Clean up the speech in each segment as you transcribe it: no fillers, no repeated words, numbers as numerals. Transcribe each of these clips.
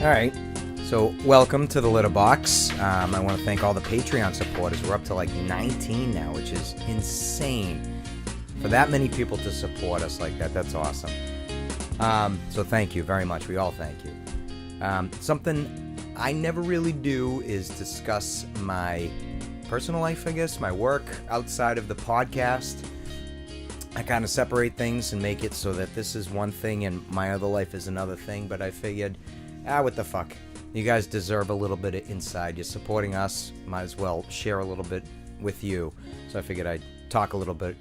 All right, so welcome to the Litter Box. I want to thank all the Patreon supporters. We're up to like 19 now, which is insane. For that many people to support us like that, that's awesome. So thank you very much. We all thank you. Something I never really do is discuss my personal life, I guess, my work outside of the podcast. I kind of separate things and make it so that this is one thing and my other life is another thing, but I figured, what the fuck? You guys deserve a little bit of inside. You're supporting us. Might as well share a little bit with you. So I figured I'd talk a little bit,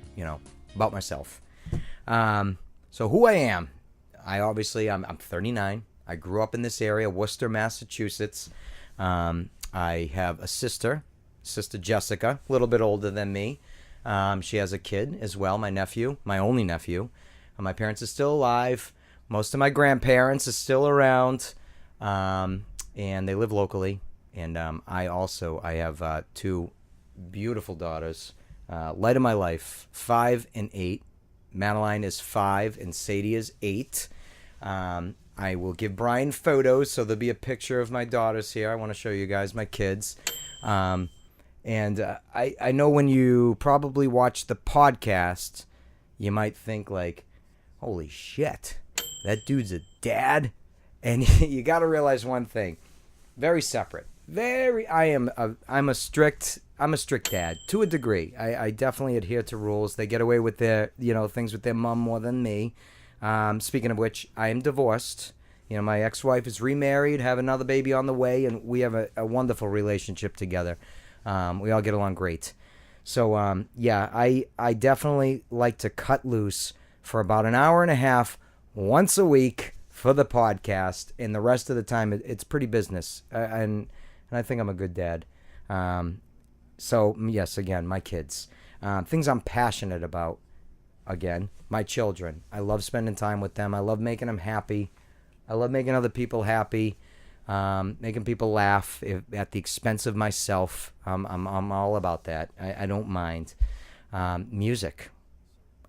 about myself. So who I am. I'm 39. I grew up in this area, Worcester, Massachusetts. I have a sister Jessica, a little bit older than me. She has a kid as well, my nephew, my only nephew. My parents are still alive. Most of my grandparents are still around, and they live locally. And I have two beautiful daughters, light of my life, 5 and 8. Madeline is 5 and Sadie is 8. I will give Brian photos, so there'll be a picture of my daughters here. I want to show you guys my kids. And I know when you probably watch the podcast, you might think like, holy shit, that dude's a dad. And you got to realize one thing, very separate. I'm a strict dad to a degree. I definitely adhere to rules. They get away with their, things with their mom more than me. Speaking of which, I am divorced. My ex-wife is remarried, have another baby on the way, and we have a wonderful relationship together. We all get along great. So, I definitely like to cut loose for about an hour and a half once a week for the podcast, and the rest of the time it's pretty business. And I think I'm a good dad. So, yes, again, my kids. Things I'm passionate about, again, my children. I love spending time with them. I love making them happy. I love making other people happy. Making people laugh at the expense of myself. I'm all about that. I don't mind. Music.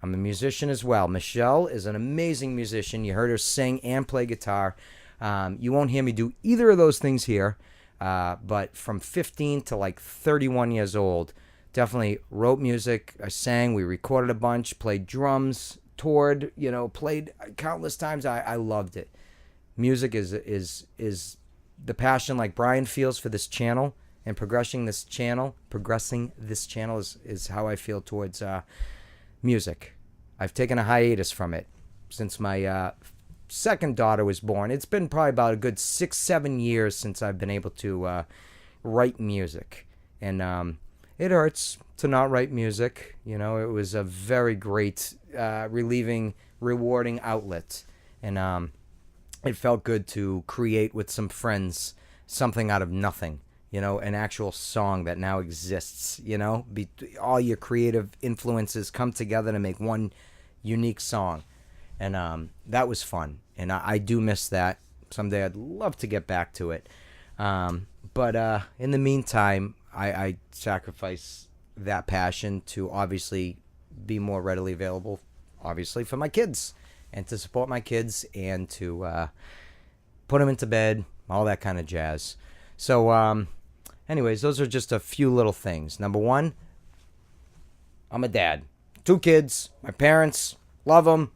I'm a musician as well. Michelle is an amazing musician. You heard her sing and play guitar. You won't hear me do either of those things here. But from 15 to like 31 years old, definitely wrote music. I sang. We recorded a bunch. Played drums. Toured. Played countless times. I loved it. Music is the passion like Brian feels for this channel, and progressing this channel is how I feel towards music. I've taken a hiatus from it since my second daughter was born. It's been probably about a good 6-7 years since I've been able to write music, and it hurts to not write music. It was a very great, relieving, rewarding outlet, and it felt good to create with some friends something out of nothing, an actual song that now exists, all your creative influences come together to make one unique song. And that was fun. And I do miss that. Someday I'd love to get back to it. But in the meantime, I sacrifice that passion to obviously be more readily available, obviously, for my kids. And to support my kids and to put them into bed, all that kind of jazz. So, anyways, those are just a few little things. Number one, I'm a dad. 2 kids, my parents, love them.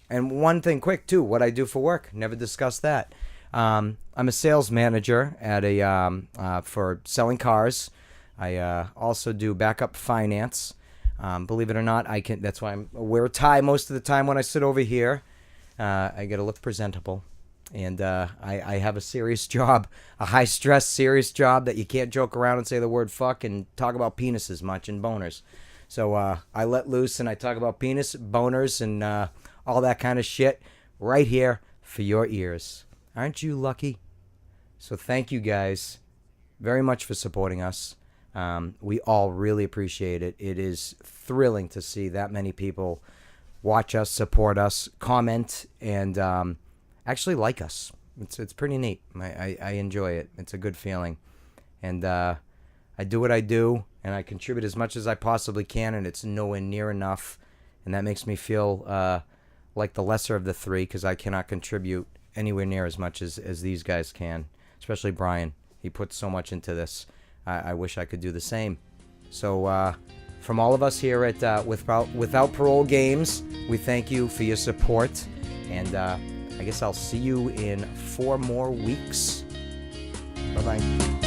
And one thing quick, too, what I do for work. Never discussed that. I'm a sales manager at for selling cars. I also do backup finance. Believe it or not, that's why I wear a tie most of the time when I sit over here. I got to look presentable. And I have a serious job, a high-stress, serious job that you can't joke around and say the word fuck and talk about penises much and boners. So I let loose and I talk about penis, boners, and all that kind of shit right here for your ears. Aren't you lucky? So thank you guys very much for supporting us. We all really appreciate it. It is thrilling to see that many people watch us, support us, comment, and actually like us. It's pretty neat. I enjoy it. It's a good feeling. And I do what I do, and I contribute as much as I possibly can, and it's nowhere near enough. And that makes me feel like the lesser of the three because I cannot contribute anywhere near as much as these guys can, especially Brian. He puts so much into this. I wish I could do the same. So from all of us here at Without Parole Games, we thank you for your support, and I guess I'll see you in 4 more weeks. Bye-bye.